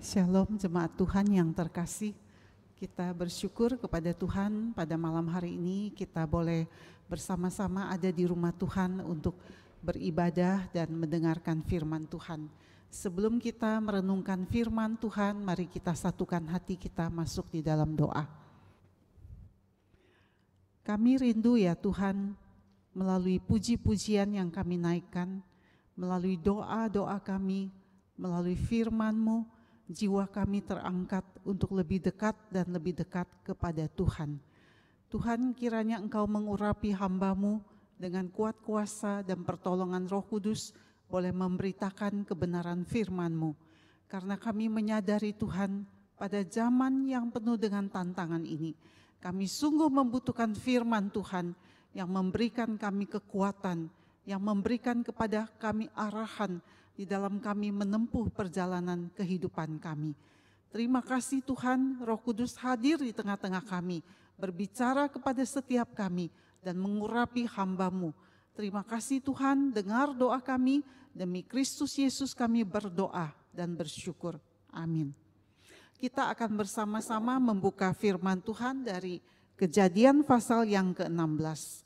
Shalom jemaat Tuhan yang terkasih, kita bersyukur kepada Tuhan pada malam hari ini kita boleh bersama-sama ada di rumah Tuhan untuk beribadah dan mendengarkan firman Tuhan. Sebelum kita merenungkan firman Tuhan, mari kita satukan hati kita masuk di dalam doa. Kami rindu ya Tuhan, melalui puji-pujian yang kami naikkan, melalui doa-doa kami, melalui firman-Mu, jiwa kami terangkat untuk lebih dekat dan lebih dekat kepada Tuhan. Tuhan, kiranya Engkau mengurapi hamba-Mu dengan kuat kuasa dan pertolongan Roh Kudus, boleh memberitakan kebenaran firman-Mu. Karena kami menyadari Tuhan, pada zaman yang penuh dengan tantangan ini, kami sungguh membutuhkan firman Tuhan yang memberikan kami kekuatan, yang memberikan kepada kami arahan di dalam kami menempuh perjalanan kehidupan kami. Terima kasih Tuhan, Roh Kudus hadir di tengah-tengah kami, berbicara kepada setiap kami dan mengurapi hamba-Mu. Terima kasih Tuhan, dengar doa kami, demi Kristus Yesus kami berdoa dan bersyukur. Amin. Kita akan bersama-sama membuka firman Tuhan dari Kejadian pasal yang ke-16.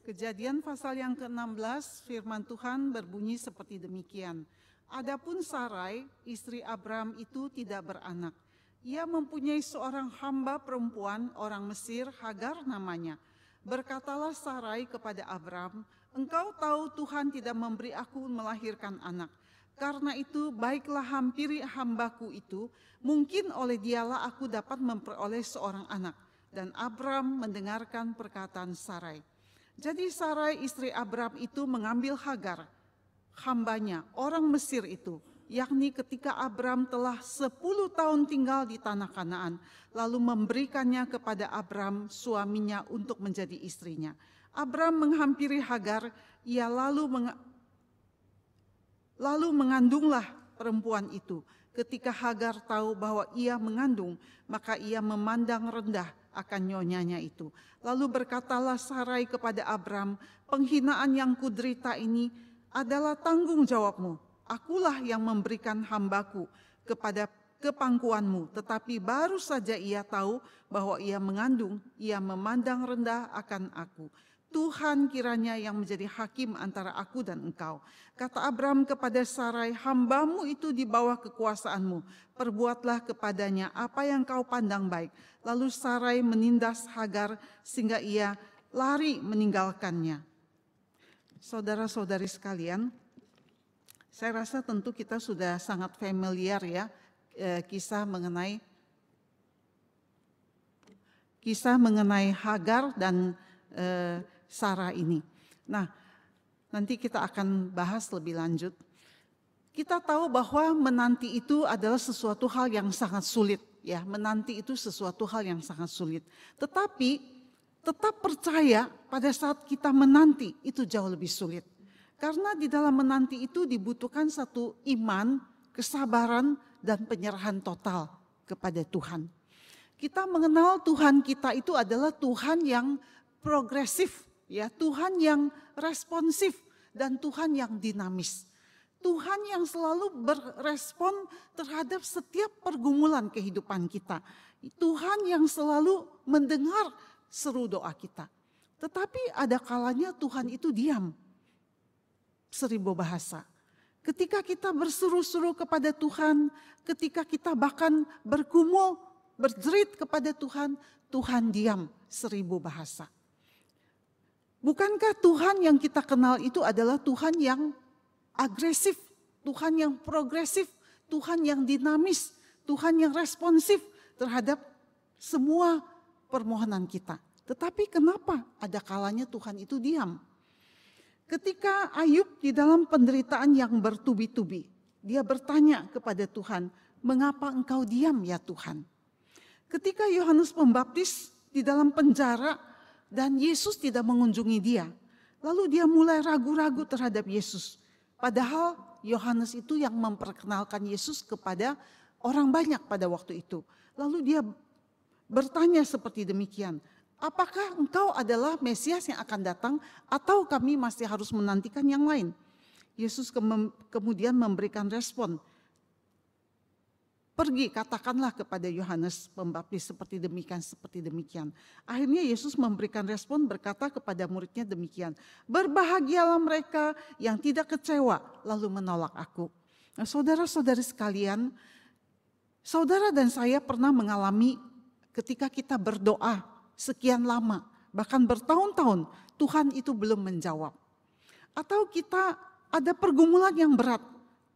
Kejadian pasal yang ke-16, firman Tuhan berbunyi seperti demikian. Adapun Sarai, istri Abram itu tidak beranak. Ia mempunyai seorang hamba perempuan orang Mesir, Hagar namanya. Berkatalah Sarai kepada Abram, engkau tahu Tuhan tidak memberi aku melahirkan anak. Karena itu baiklah hampiri hambaku itu, mungkin oleh dialah aku dapat memperoleh seorang anak. Dan Abram mendengarkan perkataan Sarai. Jadi Sarai istri Abram itu mengambil Hagar, hambanya, orang Mesir itu, yakni ketika Abram telah 10 tahun tinggal di tanah Kanaan, lalu memberikannya kepada Abram suaminya untuk menjadi istrinya. Abram menghampiri Hagar, ia lalu mengandunglah perempuan itu. Ketika Hagar tahu bahwa ia mengandung, maka ia memandang rendah akan nyonyanya itu. Lalu berkatalah Sarai kepada Abram, penghinaan yang kuderita ini adalah tanggung jawabmu. Akulah yang memberikan hambaku kepada kepangkuanmu. Tetapi baru saja ia tahu bahwa ia mengandung, ia memandang rendah akan aku. Tuhan kiranya yang menjadi hakim antara aku dan engkau. Kata Abram kepada Sarai, hambamu itu di bawah kekuasaanmu. Perbuatlah kepadanya apa yang kau pandang baik. Lalu Sarai menindas Hagar sehingga ia lari meninggalkannya. Saudara-saudari sekalian, saya rasa tentu kita sudah sangat familiar ya kisah mengenai Hagar dan Sarah ini. Nah, nanti kita akan bahas lebih lanjut. Kita tahu bahwa menanti itu adalah sesuatu hal yang sangat sulit, ya. Menanti itu sesuatu hal yang sangat sulit. Tetapi tetap percaya pada saat kita menanti itu jauh lebih sulit. Karena di dalam menanti itu dibutuhkan satu iman, kesabaran, dan penyerahan total kepada Tuhan. Kita mengenal Tuhan kita itu adalah Tuhan yang progresif, ya, Tuhan yang responsif dan Tuhan yang dinamis. Tuhan yang selalu berespon terhadap setiap pergumulan kehidupan kita. Tuhan yang selalu mendengar seru doa kita. Tetapi ada kalanya Tuhan itu diam. 1000 bahasa. Ketika kita berseru-seru kepada Tuhan, ketika kita bahkan bergumul, berjerit kepada Tuhan, Tuhan diam 1000 bahasa. Bukankah Tuhan yang kita kenal itu adalah Tuhan yang agresif, Tuhan yang progresif, Tuhan yang dinamis, Tuhan yang responsif terhadap semua permohonan kita. Tetapi kenapa ada kalanya Tuhan itu diam? Ketika Ayub di dalam penderitaan yang bertubi-tubi, dia bertanya kepada Tuhan, mengapa engkau diam ya Tuhan? Ketika Yohanes Pembaptis di dalam penjara, dan Yesus tidak mengunjungi dia. Lalu dia mulai ragu-ragu terhadap Yesus. Padahal Yohanes itu yang memperkenalkan Yesus kepada orang banyak pada waktu itu. Lalu dia bertanya seperti demikian, apakah engkau adalah Mesias yang akan datang atau kami masih harus menantikan yang lain? Yesus kemudian memberikan respon, pergi katakanlah kepada Yohanes Pembaptis seperti demikian. Akhirnya Yesus memberikan respon berkata kepada muridnya demikian, berbahagialah mereka yang tidak kecewa lalu menolak aku. Nah, saudara-saudari sekalian, saudara dan saya pernah mengalami ketika kita berdoa sekian lama, bahkan bertahun-tahun, Tuhan itu belum menjawab. Atau kita ada pergumulan yang berat,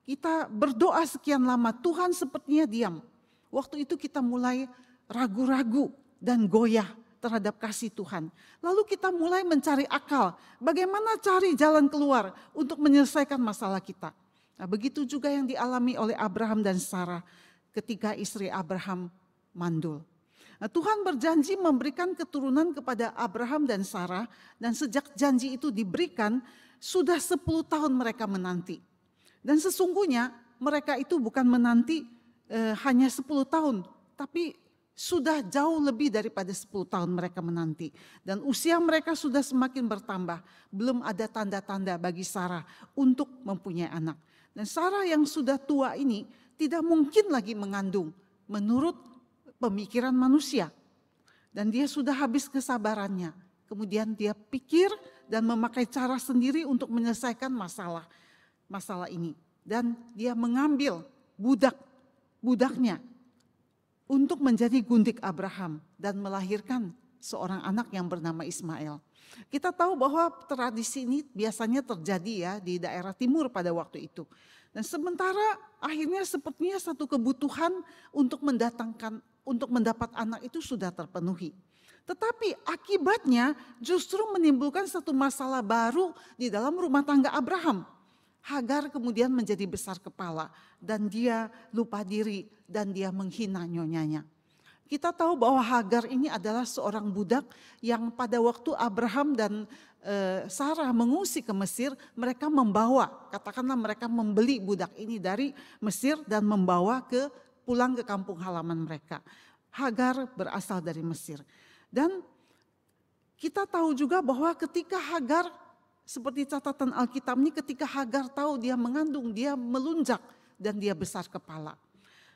kita berdoa sekian lama, Tuhan sepertinya diam. Waktu itu kita mulai ragu-ragu dan goyah terhadap kasih Tuhan. Lalu kita mulai mencari akal, bagaimana cari jalan keluar untuk menyelesaikan masalah kita. Nah, begitu juga yang dialami oleh Abraham dan Sarah ketika istri Abraham mandul. Nah, Tuhan berjanji memberikan keturunan kepada Abraham dan Sarah, dan sejak janji itu diberikan, sudah 10 tahun mereka menanti. Dan sesungguhnya mereka itu bukan menanti hanya 10 tahun, tapi sudah jauh lebih daripada 10 tahun mereka menanti. Dan usia mereka sudah semakin bertambah, belum ada tanda-tanda bagi Sarah untuk mempunyai anak. Dan Sarah yang sudah tua ini tidak mungkin lagi mengandung menurut pemikiran manusia. Dan dia sudah habis kesabarannya. Kemudian dia pikir dan memakai cara sendiri untuk menyelesaikan masalah ini. Dan dia mengambil budaknya untuk menjadi gundik Abraham dan melahirkan seorang anak yang bernama Ismail. Kita tahu bahwa tradisi ini biasanya terjadi ya di daerah timur pada waktu itu. Dan sementara akhirnya sepertinya satu kebutuhan untuk mendapat anak itu sudah terpenuhi. Tetapi akibatnya justru menimbulkan satu masalah baru di dalam rumah tangga Abraham. Hagar kemudian menjadi besar kepala dan dia lupa diri dan dia menghina nyonyanya. Kita tahu bahwa Hagar ini adalah seorang budak yang pada waktu Abraham dan Sarah mengungsi ke Mesir, mereka membawa, katakanlah mereka membeli budak ini dari Mesir dan membawa pulang ke kampung halaman mereka. Hagar berasal dari Mesir. Dan kita tahu juga bahwa ketika Hagar, seperti catatan Alkitab ini, ketika Hagar tahu dia mengandung, dia melunjak dan dia besar kepala.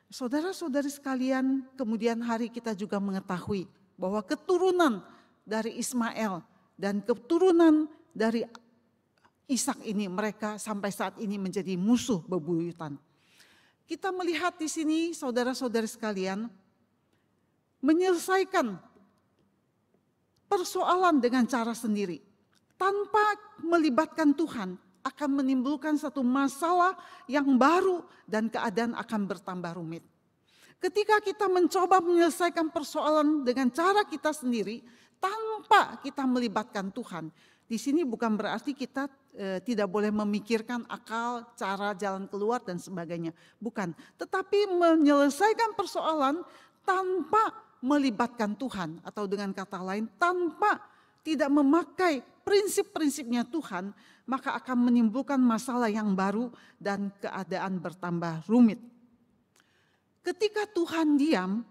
Saudara-saudari sekalian, kemudian hari kita juga mengetahui bahwa keturunan dari Ismail dan keturunan dari Ishak ini, mereka sampai saat ini menjadi musuh bebuyutan. Kita melihat di sini saudara-saudari sekalian, menyelesaikan persoalan dengan cara sendiri. Tanpa melibatkan Tuhan akan menimbulkan satu masalah yang baru dan keadaan akan bertambah rumit. Ketika kita mencoba menyelesaikan persoalan dengan cara kita sendiri tanpa kita melibatkan Tuhan, di sini bukan berarti kita tidak boleh memikirkan akal, cara, jalan keluar dan sebagainya. Bukan, tetapi menyelesaikan persoalan tanpa melibatkan Tuhan, atau dengan kata lain tanpa tidak memakai prinsip-prinsipnya Tuhan, maka akan menimbulkan masalah yang baru dan keadaan bertambah rumit. Ketika Tuhan diam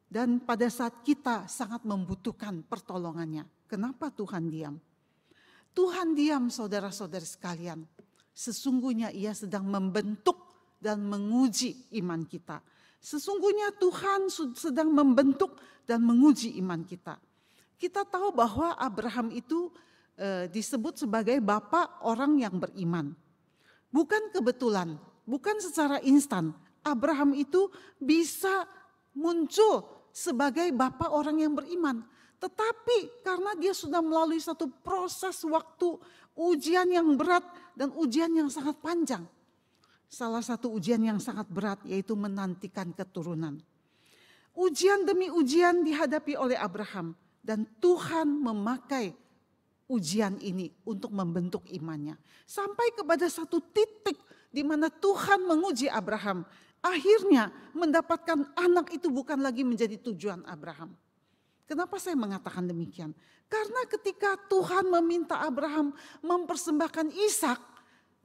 dan pada saat kita sangat membutuhkan pertolongannya, kenapa Tuhan diam? Tuhan diam, saudara-saudari sekalian, sesungguhnya Ia sedang membentuk dan menguji iman kita. Sesungguhnya Tuhan sedang membentuk dan menguji iman kita. Kita tahu bahwa Abraham itu disebut sebagai bapak orang yang beriman. Bukan kebetulan, bukan secara instan. Abraham itu bisa muncul sebagai bapak orang yang beriman. Tetapi karena dia sudah melalui satu proses waktu, ujian yang berat dan ujian yang sangat panjang. Salah satu ujian yang sangat berat yaitu menantikan keturunan. Ujian demi ujian dihadapi oleh Abraham dan Tuhan memakai ujian ini untuk membentuk imannya. Sampai kepada satu titik di mana Tuhan menguji Abraham. Akhirnya mendapatkan anak itu bukan lagi menjadi tujuan Abraham. Kenapa saya mengatakan demikian? Karena ketika Tuhan meminta Abraham mempersembahkan Ishak,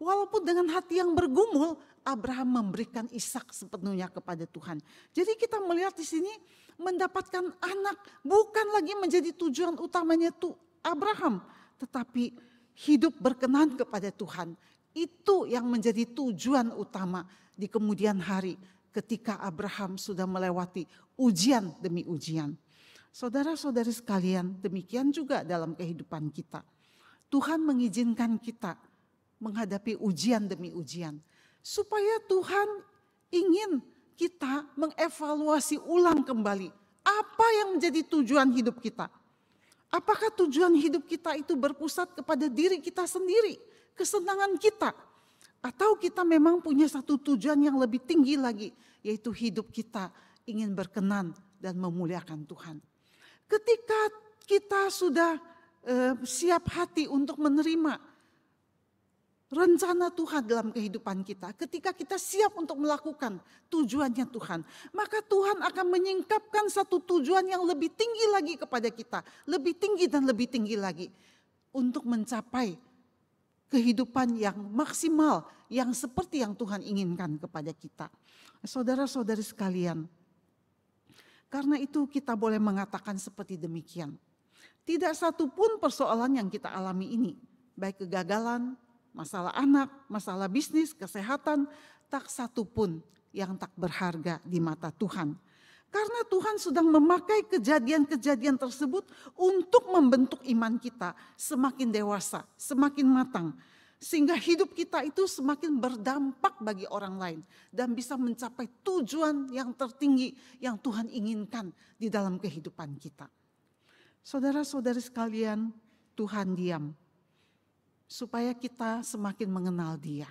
walaupun dengan hati yang bergumul, Abraham memberikan Ishak sepenuhnya kepada Tuhan. Jadi kita melihat di sini mendapatkan anak bukan lagi menjadi tujuan utamanya Abraham, tetapi hidup berkenan kepada Tuhan. Itu yang menjadi tujuan utama di kemudian hari ketika Abraham sudah melewati ujian demi ujian. Saudara-saudari sekalian, demikian juga dalam kehidupan kita. Tuhan mengizinkan kita menghadapi ujian demi ujian, supaya Tuhan ingin kita mengevaluasi ulang kembali apa yang menjadi tujuan hidup kita. Apakah tujuan hidup kita itu berpusat kepada diri kita sendiri, kesenangan kita, atau kita memang punya satu tujuan yang lebih tinggi lagi, yaitu hidup kita ingin berkenan dan memuliakan Tuhan. Ketika kita sudah siap hati untuk menerima rencana Tuhan dalam kehidupan kita, ketika kita siap untuk melakukan tujuannya Tuhan, maka Tuhan akan menyingkapkan satu tujuan yang lebih tinggi lagi kepada kita, lebih tinggi dan lebih tinggi lagi, untuk mencapai kehidupan yang maksimal, yang seperti yang Tuhan inginkan kepada kita. Saudara-saudari sekalian, karena itu kita boleh mengatakan seperti demikian. Tidak satu pun persoalan yang kita alami ini, baik kegagalan, masalah anak, masalah bisnis, kesehatan, tak satu pun yang tak berharga di mata Tuhan. Karena Tuhan sedang memakai kejadian-kejadian tersebut untuk membentuk iman kita semakin dewasa, semakin matang. Sehingga hidup kita itu semakin berdampak bagi orang lain dan bisa mencapai tujuan yang tertinggi yang Tuhan inginkan di dalam kehidupan kita. Saudara-saudari sekalian, Tuhan diam supaya kita semakin mengenal Dia.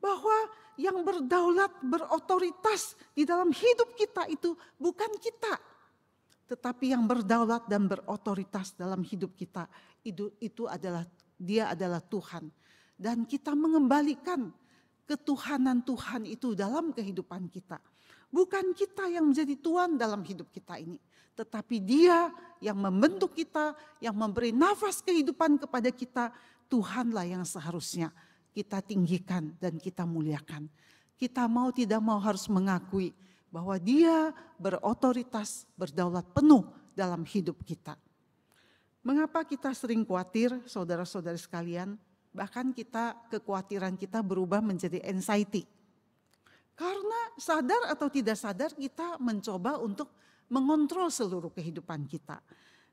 Bahwa yang berdaulat, berotoritas di dalam hidup kita itu bukan kita, tetapi yang berdaulat dan berotoritas dalam hidup kita itu adalah Dia adalah Tuhan. Dan kita mengembalikan ketuhanan Tuhan itu dalam kehidupan kita. Bukan kita yang menjadi Tuhan dalam hidup kita ini, tetapi Dia yang membentuk kita, yang memberi nafas kehidupan kepada kita. Tuhanlah yang seharusnya kita tinggikan dan kita muliakan. Kita mau tidak mau harus mengakui bahwa Dia berotoritas, berdaulat penuh dalam hidup kita. Mengapa kita sering khawatir, saudara-saudari sekalian? Bahkan kekhawatiran kita berubah menjadi anxiety. Karena sadar atau tidak sadar kita mencoba untuk mengontrol seluruh kehidupan kita.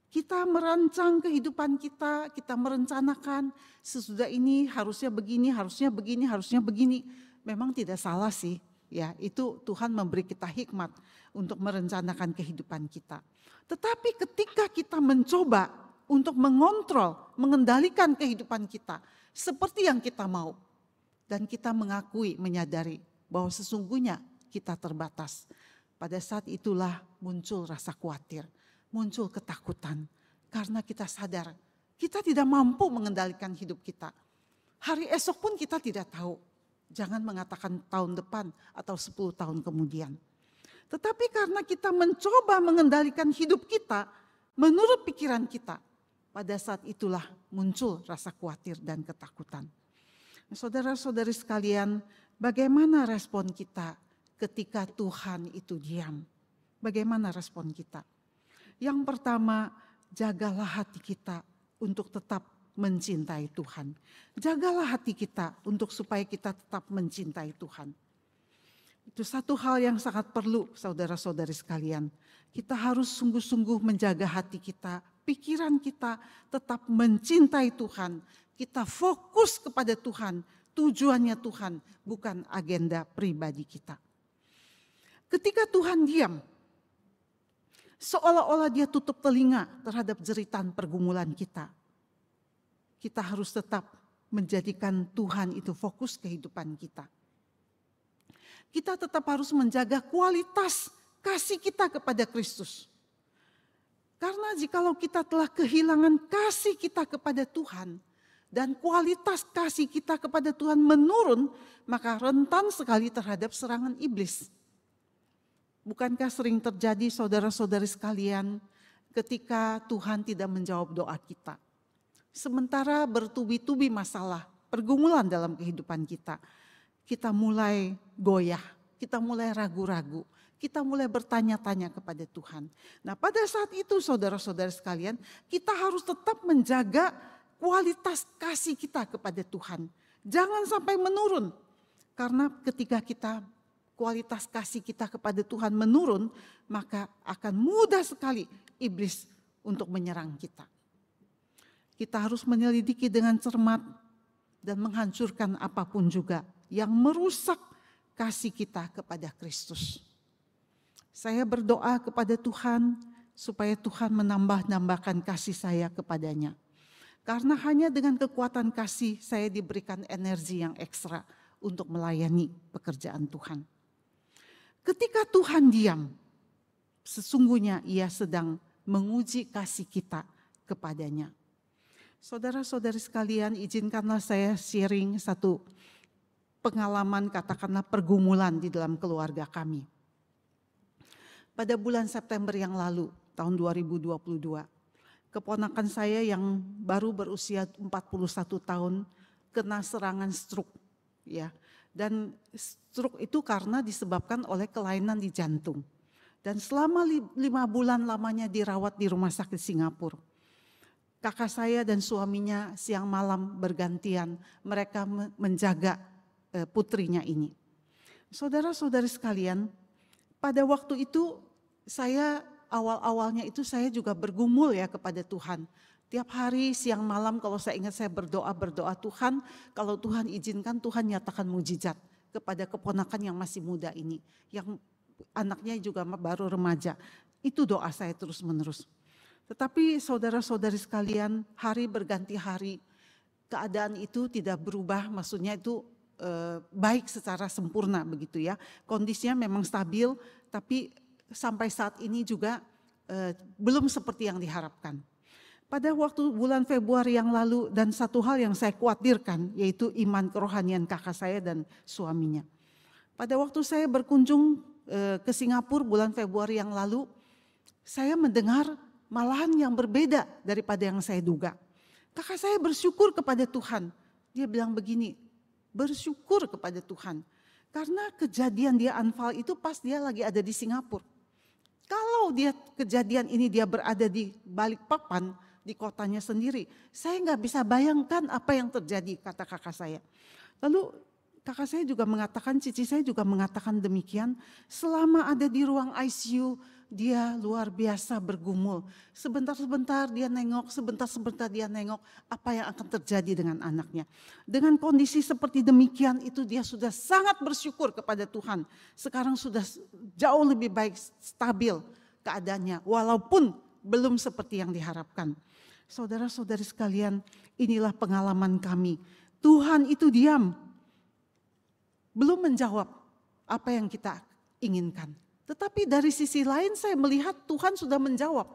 Kita merancang kehidupan kita, kita merencanakan sesudah ini harusnya begini, harusnya begini, harusnya begini. Memang tidak salah sih, ya itu Tuhan memberi kita hikmat untuk merencanakan kehidupan kita. Tetapi ketika kita mencoba untuk mengontrol, mengendalikan kehidupan kita seperti yang kita mau, dan kita mengakui, menyadari bahwa sesungguhnya kita terbatas. Pada saat itulah muncul rasa khawatir, muncul ketakutan, karena kita sadar kita tidak mampu mengendalikan hidup kita. Hari esok pun kita tidak tahu, jangan mengatakan tahun depan atau 10 tahun kemudian. Tetapi karena kita mencoba mengendalikan hidup kita menurut pikiran kita, pada saat itulah muncul rasa khawatir dan ketakutan. Saudara-saudari sekalian, bagaimana respon kita ketika Tuhan itu diam? Bagaimana respon kita? Yang pertama, jagalah hati kita untuk tetap mencintai Tuhan. Jagalah hati kita untuk supaya kita tetap mencintai Tuhan. Itu satu hal yang sangat perlu, saudara-saudari sekalian. Kita harus sungguh-sungguh menjaga hati kita, pikiran kita tetap mencintai Tuhan. Kita fokus kepada Tuhan, tujuannya Tuhan, bukan agenda pribadi kita. Ketika Tuhan diam, seolah-olah Dia tutup telinga terhadap jeritan pergumulan kita. Kita harus tetap menjadikan Tuhan itu fokus kehidupan kita. Kita tetap harus menjaga kualitas kasih kita kepada Kristus. Karena jikalau kita telah kehilangan kasih kita kepada Tuhan dan kualitas kasih kita kepada Tuhan menurun, maka rentan sekali terhadap serangan iblis. Bukankah sering terjadi saudara-saudari sekalian ketika Tuhan tidak menjawab doa kita. Sementara bertubi-tubi masalah, pergumulan dalam kehidupan kita, kita mulai goyah, kita mulai ragu-ragu, kita mulai bertanya-tanya kepada Tuhan. Nah, pada saat itu saudara-saudara sekalian, kita harus tetap menjaga kualitas kasih kita kepada Tuhan. Jangan sampai menurun. Karena ketika kualitas kasih kita kepada Tuhan menurun, maka akan mudah sekali iblis untuk menyerang kita. Kita harus menyelidiki dengan cermat dan menghancurkan apapun juga yang merusak kasih kita kepada Kristus. Saya berdoa kepada Tuhan supaya Tuhan menambahkan kasih saya kepadanya. Karena hanya dengan kekuatan kasih saya diberikan energi yang ekstra untuk melayani pekerjaan Tuhan. Ketika Tuhan diam, sesungguhnya Ia sedang menguji kasih kita kepadanya. Saudara-saudari sekalian, izinkanlah saya sharing satu pengalaman, katakanlah pergumulan di dalam keluarga kami. Pada bulan September yang lalu, tahun 2022, keponakan saya yang baru berusia 41 tahun kena serangan stroke, ya. Dan stroke itu karena disebabkan oleh kelainan di jantung. Dan selama 5 bulan lamanya dirawat di rumah sakit Singapura. Kakak saya dan suaminya siang malam bergantian, mereka menjaga putrinya ini. Saudara-saudari sekalian, pada waktu itu awal-awalnya itu saya juga bergumul ya kepada Tuhan. Tiap hari siang malam kalau saya ingat saya berdoa Tuhan, kalau Tuhan izinkan Tuhan nyatakan mujizat kepada keponakan yang masih muda ini, yang anaknya juga baru remaja. Itu doa saya terus menerus. Tetapi saudara-saudari sekalian, hari berganti hari, keadaan itu tidak berubah, maksudnya itu baik secara sempurna begitu ya. Kondisinya memang stabil, tapi sampai saat ini juga belum seperti yang diharapkan. Pada waktu bulan Februari yang lalu dan satu hal yang saya khawatirkan yaitu iman kerohanian kakak saya dan suaminya. Pada waktu saya berkunjung ke Singapura bulan Februari yang lalu, saya mendengar malahan yang berbeda daripada yang saya duga. Kakak saya bersyukur kepada Tuhan. Dia bilang begini, bersyukur kepada Tuhan. Karena kejadian dia anfal itu pas dia lagi ada di Singapura. Kalau kejadian ini dia berada di Balikpapan, di kotanya sendiri, saya nggak bisa bayangkan apa yang terjadi, kata kakak saya. Lalu kakak saya juga mengatakan, cici saya juga mengatakan demikian, selama ada di ruang ICU, dia luar biasa bergumul. Sebentar-sebentar dia nengok, sebentar-sebentar dia nengok apa yang akan terjadi dengan anaknya. Dengan kondisi seperti demikian itu dia sudah sangat bersyukur kepada Tuhan. Sekarang sudah jauh lebih baik, stabil keadaannya, walaupun belum seperti yang diharapkan. Saudara-saudari sekalian, inilah pengalaman kami. Tuhan itu diam, belum menjawab apa yang kita inginkan. Tetapi dari sisi lain saya melihat Tuhan sudah menjawab.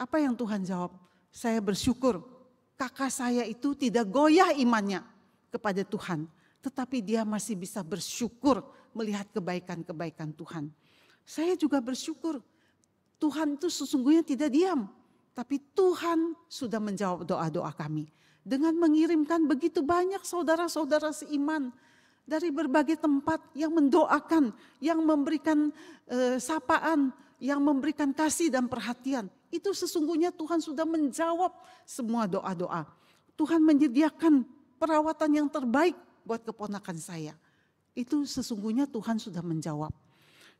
Apa yang Tuhan jawab? Saya bersyukur kakak saya itu tidak goyah imannya kepada Tuhan. Tetapi dia masih bisa bersyukur melihat kebaikan-kebaikan Tuhan. Saya juga bersyukur Tuhan itu sesungguhnya tidak diam. Tapi Tuhan sudah menjawab doa-doa kami. Dengan mengirimkan begitu banyak saudara-saudara seiman dari berbagai tempat yang mendoakan, yang memberikan sapaan, yang memberikan kasih dan perhatian. Itu sesungguhnya Tuhan sudah menjawab semua doa-doa. Tuhan menyediakan perawatan yang terbaik buat keponakan saya. Itu sesungguhnya Tuhan sudah menjawab.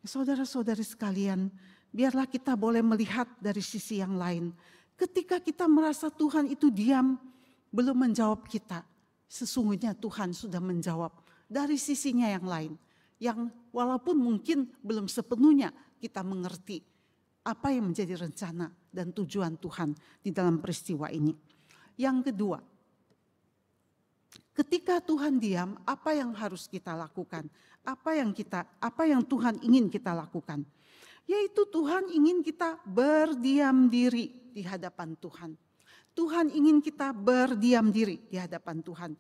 Saudara-saudari sekalian, biarlah kita boleh melihat dari sisi yang lain. Ketika kita merasa Tuhan itu diam, belum menjawab kita, sesungguhnya Tuhan sudah menjawab dari sisinya yang lain. Yang walaupun mungkin belum sepenuhnya kita mengerti apa yang menjadi rencana dan tujuan Tuhan di dalam peristiwa ini. Yang kedua, ketika Tuhan diam, apa yang harus kita lakukan? Apa yang Tuhan ingin kita lakukan? Yaitu Tuhan ingin kita berdiam diri di hadapan Tuhan. Tuhan ingin kita berdiam diri di hadapan Tuhan.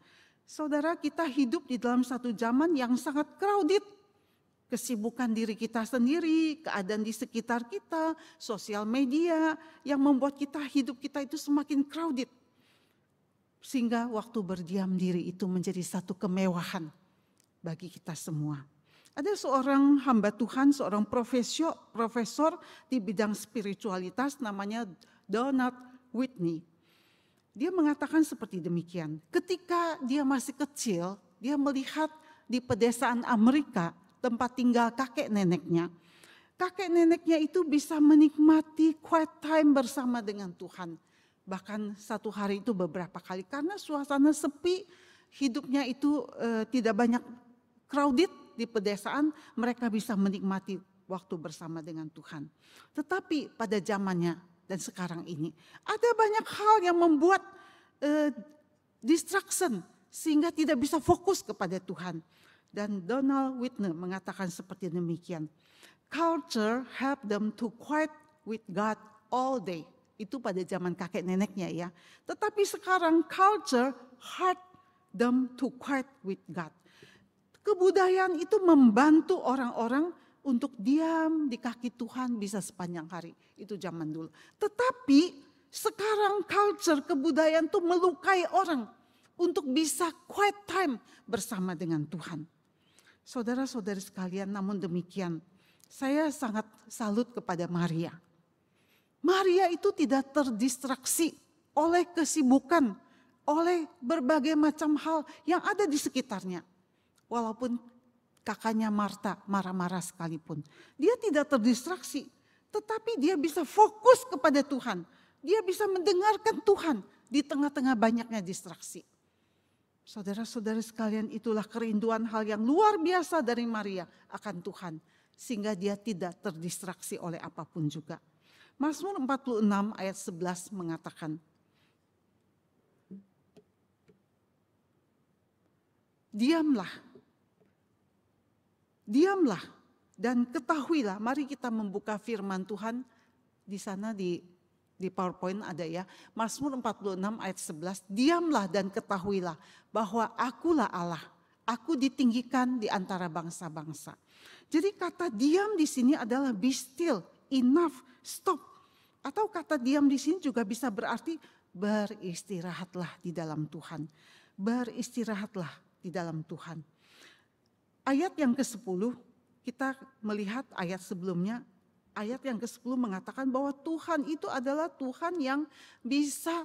Saudara, kita hidup di dalam satu zaman yang sangat crowded. Kesibukan diri kita sendiri, keadaan di sekitar kita, sosial media yang membuat hidup kita itu semakin crowded. Sehingga waktu berdiam diri itu menjadi satu kemewahan bagi kita semua. Ada seorang hamba Tuhan, seorang profesor di bidang spiritualitas namanya Donald Whitney. Dia mengatakan seperti demikian, ketika dia masih kecil, dia melihat di pedesaan Amerika, tempat tinggal kakek neneknya itu bisa menikmati quiet time bersama dengan Tuhan. Bahkan satu hari itu beberapa kali, karena suasana sepi, hidupnya itu tidak banyak crowded di pedesaan, mereka bisa menikmati waktu bersama dengan Tuhan. Tetapi pada zamannya dan sekarang ini, ada banyak hal yang membuat distraction, sehingga tidak bisa fokus kepada Tuhan. Dan Donald Whitney mengatakan seperti demikian. Culture help them to quiet with God all day. Itu pada zaman kakek neneknya ya. Tetapi sekarang culture help them to quiet with God. Kebudayaan itu membantu orang-orang untuk diam di kaki Tuhan bisa sepanjang hari. Itu zaman dulu. Tetapi sekarang culture, kebudayaan itu melukai orang untuk bisa quiet time bersama dengan Tuhan. Saudara-saudari sekalian, namun demikian, saya sangat salut kepada Maria. Maria itu tidak terdistraksi oleh kesibukan, oleh berbagai macam hal yang ada di sekitarnya. Walaupun kakaknya Marta marah-marah sekalipun, dia tidak terdistraksi, tetapi dia bisa fokus kepada Tuhan. Dia bisa mendengarkan Tuhan di tengah-tengah banyaknya distraksi. Saudara-saudara sekalian, itulah kerinduan hal yang luar biasa dari Maria akan Tuhan. Sehingga dia tidak terdistraksi oleh apapun juga. Mazmur 46 ayat 11 mengatakan, diamlah dan ketahuilah. Mari kita membuka firman Tuhan di sana di PowerPoint ada ya. Mazmur 46 ayat 11. Diamlah dan ketahuilah bahwa akulah Allah. Aku ditinggikan di antara bangsa-bangsa. Jadi kata diam di sini adalah be still, enough, stop. Atau kata diam di sini juga bisa berarti beristirahatlah di dalam Tuhan. Beristirahatlah di dalam Tuhan. Ayat yang ke-10 kita melihat ayat sebelumnya. Ayat yang ke-10 mengatakan bahwa Tuhan itu adalah Tuhan yang bisa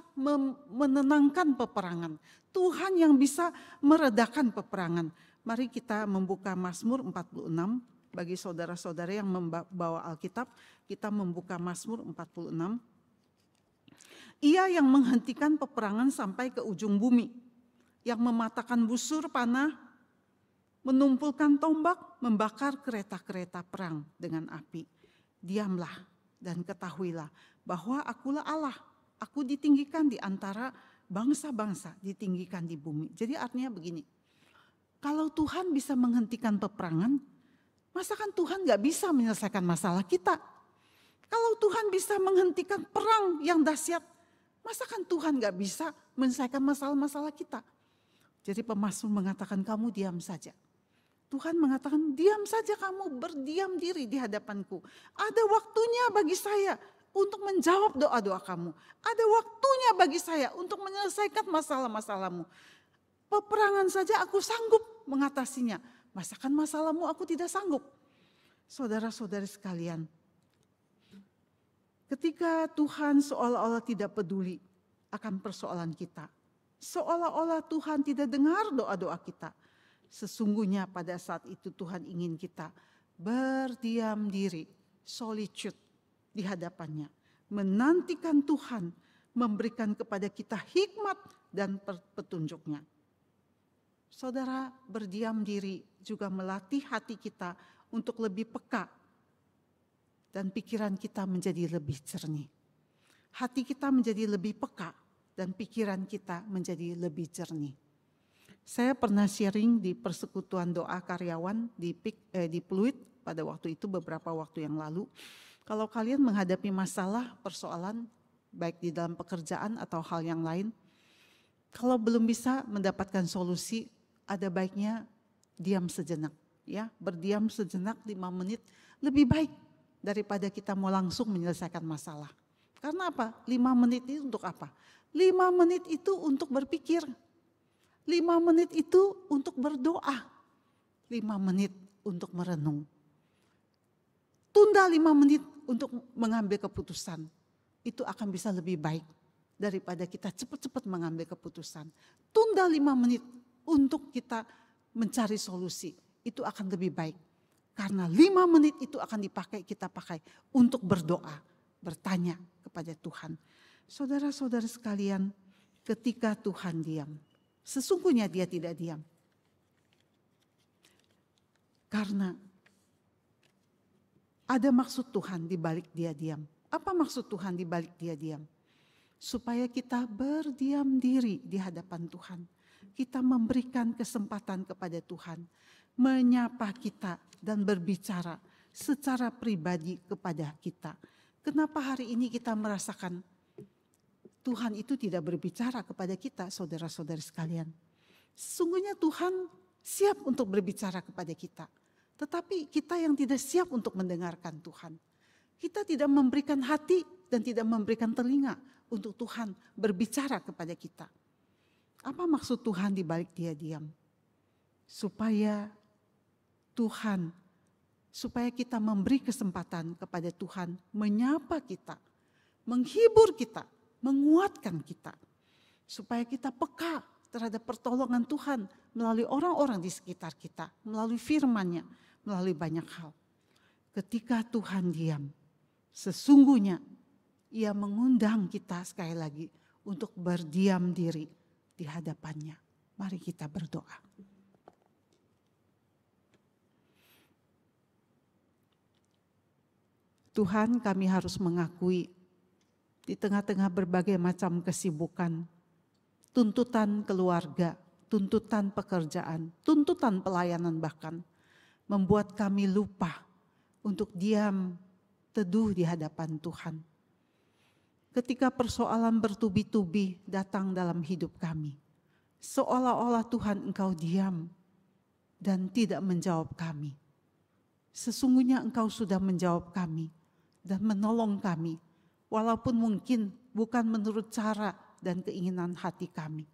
menenangkan peperangan. Tuhan yang bisa meredakan peperangan. Mari kita membuka Mazmur 46. Bagi saudara-saudara yang membawa Alkitab, kita membuka Mazmur 46. Ia yang menghentikan peperangan sampai ke ujung bumi. Yang mematahkan busur panah, menumpulkan tombak, membakar kereta-kereta perang dengan api. Diamlah dan ketahuilah bahwa akulah Allah. Aku ditinggikan di antara bangsa-bangsa, ditinggikan di bumi. Jadi artinya begini, kalau Tuhan bisa menghentikan peperangan, masakan Tuhan gak bisa menyelesaikan masalah kita? Kalau Tuhan bisa menghentikan perang yang dahsyat, masakan Tuhan gak bisa menyelesaikan masalah-masalah kita? Jadi pemazmur mengatakan kamu diam saja. Tuhan mengatakan diam saja, kamu berdiam diri di hadapanku. Ada waktunya bagi saya untuk menjawab doa-doa kamu. Ada waktunya bagi saya untuk menyelesaikan masalah-masalahmu. Peperangan saja aku sanggup mengatasinya. Masakan masalahmu aku tidak sanggup. Saudara-saudari sekalian, ketika Tuhan seolah-olah tidak peduli akan persoalan kita. Seolah-olah Tuhan tidak dengar doa-doa kita. Sesungguhnya pada saat itu Tuhan ingin kita berdiam diri, solitude di hadapannya. Menantikan Tuhan memberikan kepada kita hikmat dan petunjuknya. Saudara, berdiam diri juga melatih hati kita untuk lebih peka dan pikiran kita menjadi lebih jernih. Hati kita menjadi lebih peka dan pikiran kita menjadi lebih jernih. Saya pernah sharing di persekutuan doa karyawan di Pluit pada waktu itu beberapa waktu yang lalu. Kalau kalian menghadapi masalah, persoalan baik di dalam pekerjaan atau hal yang lain, kalau belum bisa mendapatkan solusi, ada baiknya diam sejenak ya, berdiam sejenak 5 menit lebih baik daripada kita mau langsung menyelesaikan masalah. Karena apa? 5 menit itu untuk apa? 5 menit itu untuk berpikir. 5 menit itu untuk berdoa. 5 menit untuk merenung. Tunda 5 menit untuk mengambil keputusan. Itu akan bisa lebih baik daripada kita cepat-cepat mengambil keputusan. Tunda 5 menit untuk kita mencari solusi. Itu akan lebih baik. Karena 5 menit itu akan kita pakai untuk berdoa, bertanya kepada Tuhan. Saudara-saudara sekalian, ketika Tuhan diam, sesungguhnya Dia tidak diam. Karena ada maksud Tuhan di balik Dia diam. Apa maksud Tuhan di balik Dia diam? Supaya kita berdiam diri di hadapan Tuhan. Kita memberikan kesempatan kepada Tuhan, menyapa kita dan berbicara secara pribadi kepada kita. Kenapa hari ini kita merasakan Tuhan itu tidak berbicara kepada kita, saudara-saudari sekalian? Sesungguhnya Tuhan siap untuk berbicara kepada kita. Tetapi kita yang tidak siap untuk mendengarkan Tuhan. Kita tidak memberikan hati dan tidak memberikan telinga untuk Tuhan berbicara kepada kita. Apa maksud Tuhan di balik Dia diam? Supaya kita memberi kesempatan kepada Tuhan menyapa kita, menghibur kita, menguatkan kita. Supaya kita peka terhadap pertolongan Tuhan melalui orang-orang di sekitar kita, melalui firman-Nya, melalui banyak hal. Ketika Tuhan diam, sesungguhnya Ia mengundang kita sekali lagi untuk berdiam diri di hadapan-Nya. Mari kita berdoa. Tuhan, kami harus mengakui di tengah-tengah berbagai macam kesibukan, tuntutan keluarga, tuntutan pekerjaan, tuntutan pelayanan bahkan, membuat kami lupa untuk diam teduh di hadapan Tuhan. Ketika persoalan bertubi-tubi datang dalam hidup kami, seolah-olah Tuhan Engkau diam dan tidak menjawab kami. Sesungguhnya Engkau sudah menjawab kami dan menolong kami, walaupun mungkin bukan menurut cara dan keinginan hati kami.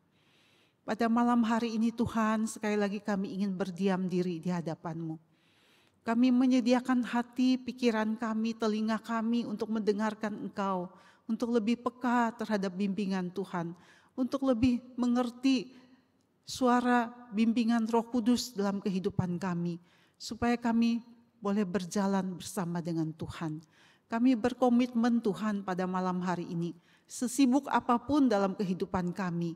Pada malam hari ini Tuhan, sekali lagi kami ingin berdiam diri di hadapan-Mu. Kami menyediakan hati, pikiran kami, telinga kami untuk mendengarkan Engkau, untuk lebih peka terhadap bimbingan Tuhan, untuk lebih mengerti suara bimbingan Roh Kudus dalam kehidupan kami, supaya kami boleh berjalan bersama dengan Tuhan. Kami berkomitmen Tuhan pada malam hari ini, sesibuk apapun dalam kehidupan kami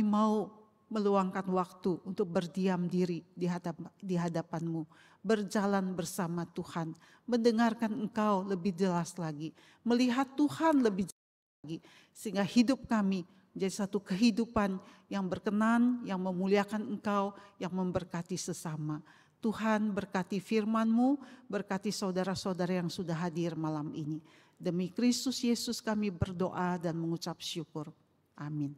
mau meluangkan waktu untuk berdiam diri di hadapan-Mu, berjalan bersama Tuhan, mendengarkan Engkau lebih jelas lagi, melihat Tuhan lebih jelas lagi, sehingga hidup kami menjadi satu kehidupan yang berkenan, yang memuliakan Engkau, yang memberkati sesama. Tuhan berkati firman-Mu, berkati saudara-saudara yang sudah hadir malam ini. Demi Kristus Yesus kami berdoa dan mengucap syukur. Amin.